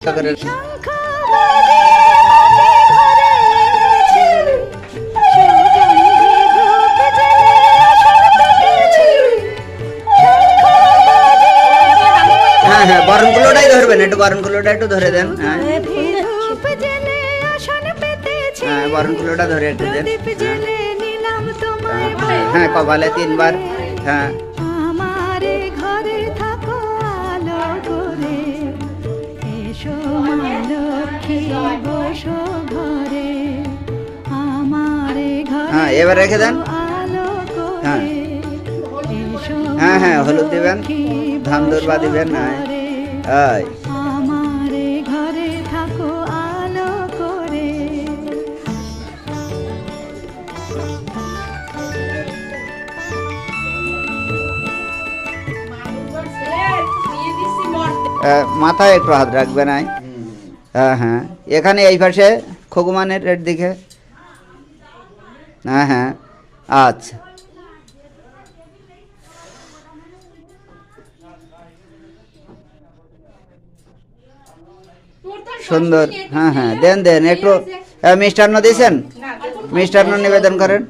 হ্যাঁ হ্যাঁ, বরণগুলোটাই ধরবেন, একটু বরণগুলোটা একটু ধরে দেন। হ্যাঁ হ্যাঁ, বরণগুলোটা ধরে একটু দেন। হ্যাঁ, কপালে 3 বার। হ্যাঁ হ্যাঁ, এবার রেখে দেন। হ্যাঁ হ্যাঁ হ্যাঁ, হলুদ দিবেন, ধান দূর্বা দিবেন। হ্যাঁ মাথায় একটু হাত রাখবে নাই। হ্যাঁ হ্যাঁ, এখানে এই পাশে খগুমানের এর দিকে। হ্যাঁ হ্যাঁ, আচ্ছা সুন্দর। হ্যাঁ হ্যাঁ, দেন দেন একটু। মিষ্টান্ন দিয়েছেন? মিষ্টান্ন নিবেদন করেন।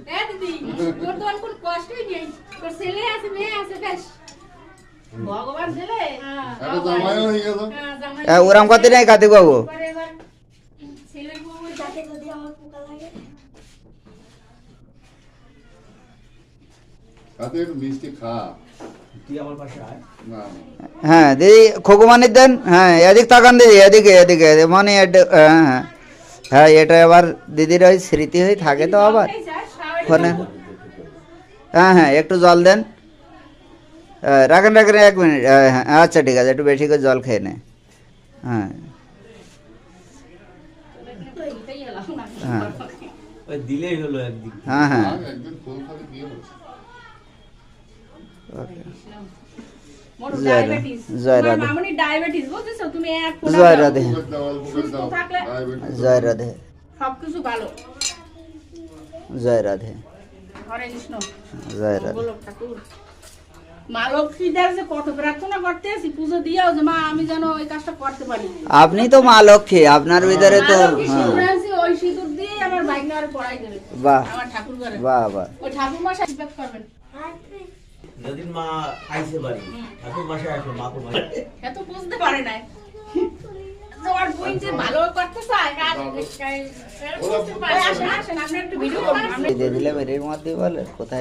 ওরাম কত নাই কার্তিক বাবু? হ্যাঁ দিদি, খগুমানির দেন। হ্যাঁ, এদিক তাকান দিদি, এদিকে এদিকে মানে হ্যাঁ হ্যাঁ, এটা আবার দিদির ওই স্মৃতি হয়ে থাকে তো আবার ফোনে। হ্যাঁ হ্যাঁ, একটু জল দেন। রাখেন রাখেন, 1 মিনিট। হ্যাঁ আচ্ছা ঠিক আছে, একটু বেশি করে জল খেয়ে নে। হ্যাঁ হ্যাঁ হ্যাঁ হ্যাঁ, জয় রাধে, জয় রাধে, জয় রাধে, সবকিছু ভালো। জয় রাধে, হরে কৃষ্ণ, জয় রাধে। মা লক্ষ্মীদের যে কত প্রার্থনা করতে আছি, পুজো দিয়েও যে মা আমি যেন ওই কাজটা করতে পারি। আপনি তো মা লক্ষ্মী, আপনার ভিতরে তো ওই সিঁদুর দিয়ে আমার ভাগ্নে আর পড়াই দেবে। বাহ, আমার ঠাকুর ঘরে বাহ বাহ। ওই ঠাকুর মশাই আশীর্বাদ করবেন। যদি মা আইছে বাড়ি, ঠাকুর মশাই আসবে, মা তো বাড়ি এত বুঝতে পারে না। তোমার বোন যে ভালো করতে চায় কাজ, বুঝতে পারে। আসেন আসেন, আপনি একটু ভিডিও করুন। দিয়ে দিলে মেরের মধ্যে বলে কোথায়